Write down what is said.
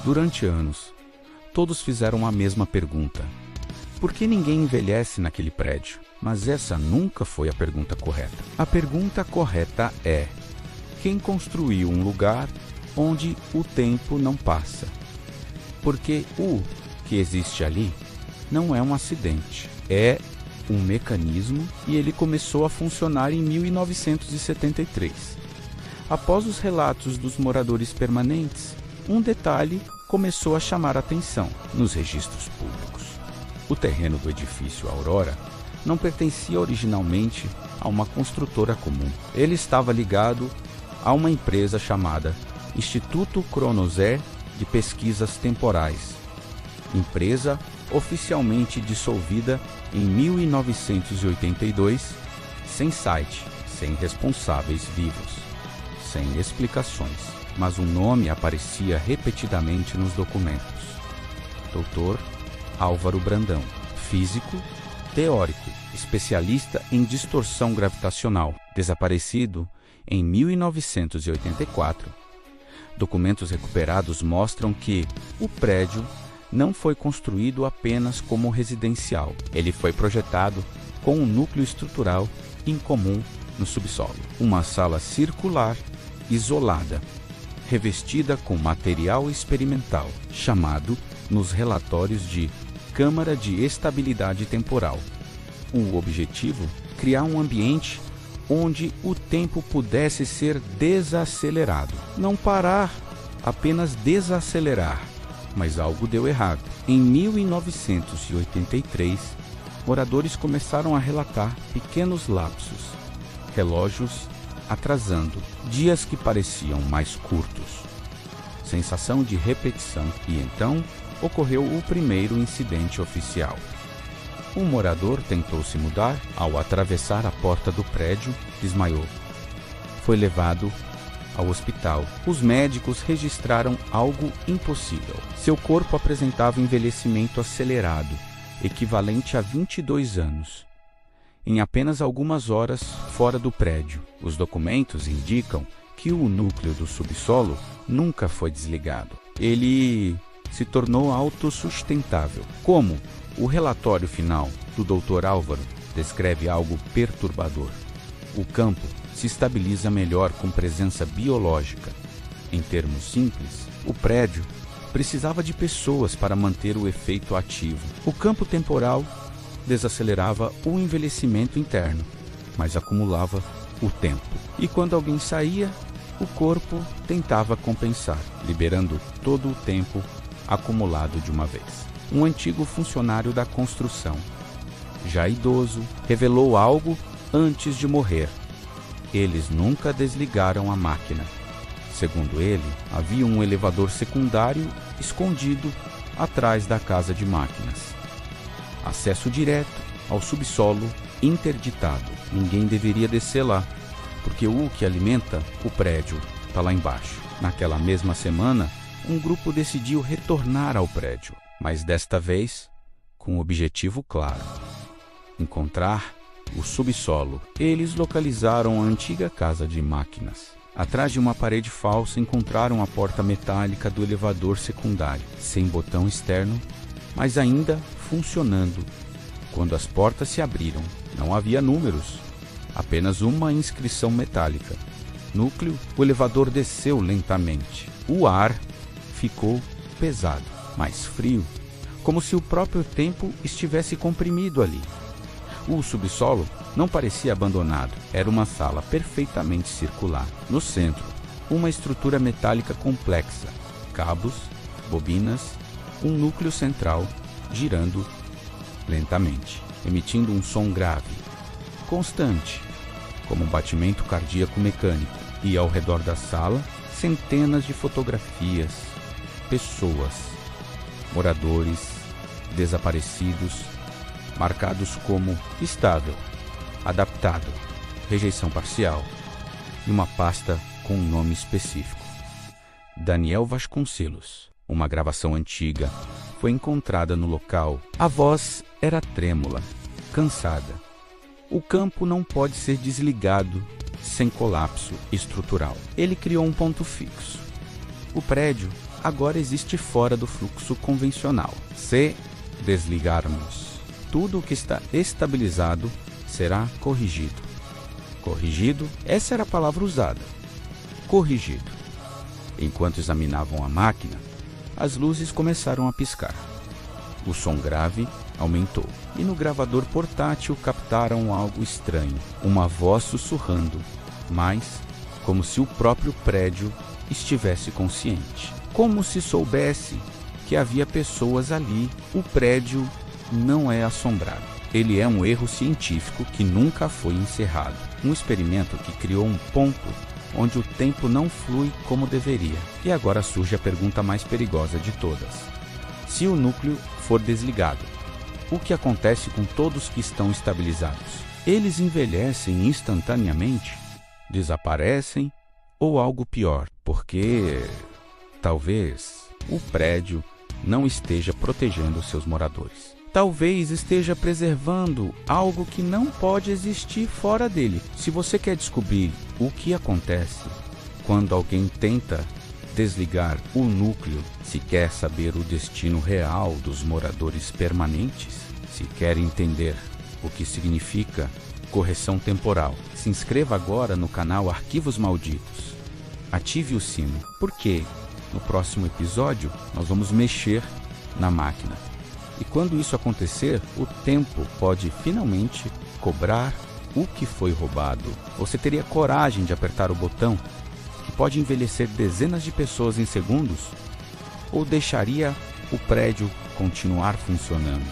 Durante anos, todos fizeram a mesma pergunta: por que ninguém envelhece naquele prédio? Mas essa nunca foi a pergunta correta. A pergunta correta é: quem construiu um lugar onde o tempo não passa? Porque o que existe ali não é um acidente, é um mecanismo, e ele começou a funcionar em 1973. Após os relatos dos moradores permanentes, um detalhe começou a chamar a atenção nos registros públicos. O terreno do edifício Aurora não pertencia originalmente a uma construtora comum. Ele estava ligado a uma empresa chamada Instituto Cronoser de Pesquisas Temporais, empresa oficialmente dissolvida em 1982, sem site, sem responsáveis vivos, sem explicações, mas um nome aparecia repetidamente nos documentos: Dr. Álvaro Brandão, físico, teórico, especialista em distorção gravitacional, desaparecido em 1984. Documentos recuperados mostram que o prédio não foi construído apenas como residencial. Ele foi projetado com um núcleo estrutural incomum no subsolo. Uma sala circular, isolada, revestida com material experimental, chamado nos relatórios de Câmara de Estabilidade Temporal. O objetivo: criar um ambiente onde o tempo pudesse ser desacelerado. Não parar, apenas desacelerar. Mas algo deu errado. Em 1983, moradores começaram a relatar pequenos lapsos, relógios atrasando, dias que pareciam mais curtos, sensação de repetição, e então ocorreu o primeiro incidente oficial. Um morador tentou se mudar. Ao atravessar a porta do prédio, desmaiou. Foi levado ao hospital. Os médicos registraram algo impossível. Seu corpo apresentava envelhecimento acelerado, equivalente a 22 anos, em apenas algumas horas fora do prédio. Os documentos indicam que o núcleo do subsolo nunca foi desligado. Ele se tornou autossustentável. Como o relatório final do Dr. Álvaro descreve algo perturbador: o campo se estabiliza melhor com presença biológica. Em termos simples, o prédio precisava de pessoas para manter o efeito ativo. O campo temporal desacelerava o envelhecimento interno, mas acumulava o tempo. E quando alguém saía, o corpo tentava compensar, liberando todo o tempo acumulado de uma vez. Um antigo funcionário da construção, já idoso, revelou algo antes de morrer: eles nunca desligaram a máquina. Segundo ele, havia um elevador secundário escondido atrás da casa de máquinas. Acesso direto ao subsolo interditado. Ninguém deveria descer lá, porque o que alimenta o prédio está lá embaixo. Naquela mesma semana, um grupo decidiu retornar ao prédio, mas desta vez com um objetivo claro: encontrar o subsolo. Eles localizaram a antiga casa de máquinas. Atrás de uma parede falsa, encontraram a porta metálica do elevador secundário, sem botão externo, mas ainda funcionando. Quando as portas se abriram, não havia números, apenas uma inscrição metálica: núcleo. O elevador desceu lentamente. O ar ficou pesado, mais frio, como se o próprio tempo estivesse comprimido ali. O subsolo não parecia abandonado. Era uma sala perfeitamente circular. No centro, uma estrutura metálica complexa, cabos, bobinas, um núcleo central girando lentamente, emitindo um som grave, constante, como um batimento cardíaco mecânico. E ao redor da sala, centenas de fotografias, pessoas, moradores, desaparecidos, marcados como estável, adaptado, rejeição parcial, e uma pasta com um nome específico: Daniel Vasconcelos. Uma gravação antiga foi encontrada no local. A voz era trêmula, cansada. O campo não pode ser desligado sem colapso estrutural. Ele criou um ponto fixo. O prédio agora existe fora do fluxo convencional. Se desligarmos, tudo o que está estabilizado será corrigido. Corrigido, essa era a palavra usada. Corrigido. Enquanto examinavam a máquina, as luzes começaram a piscar. O som grave aumentou, e no gravador portátil captaram algo estranho, uma voz sussurrando, mas como se o próprio prédio estivesse consciente. Como se soubesse que havia pessoas ali. O prédio não é assombrado. Ele é um erro científico que nunca foi encerrado. Um experimento que criou um ponto onde o tempo não flui como deveria. E agora surge a pergunta mais perigosa de todas. Se o núcleo for desligado, o que acontece com todos que estão estabilizados? Eles envelhecem instantaneamente? Desaparecem? Ou algo pior? Porque talvez o prédio não esteja protegendo seus moradores. Talvez esteja preservando algo que não pode existir fora dele. Se você quer descobrir o que acontece quando alguém tenta desligar o núcleo, se quer saber o destino real dos moradores permanentes, se quer entender o que significa correção temporal, se inscreva agora no canal Arquivos Malditos. Ative o sino, porque no próximo episódio nós vamos mexer na máquina. E quando isso acontecer, o tempo pode finalmente cobrar o que foi roubado. Você teria coragem de apertar o botão que pode envelhecer dezenas de pessoas em segundos? Ou deixaria o prédio continuar funcionando?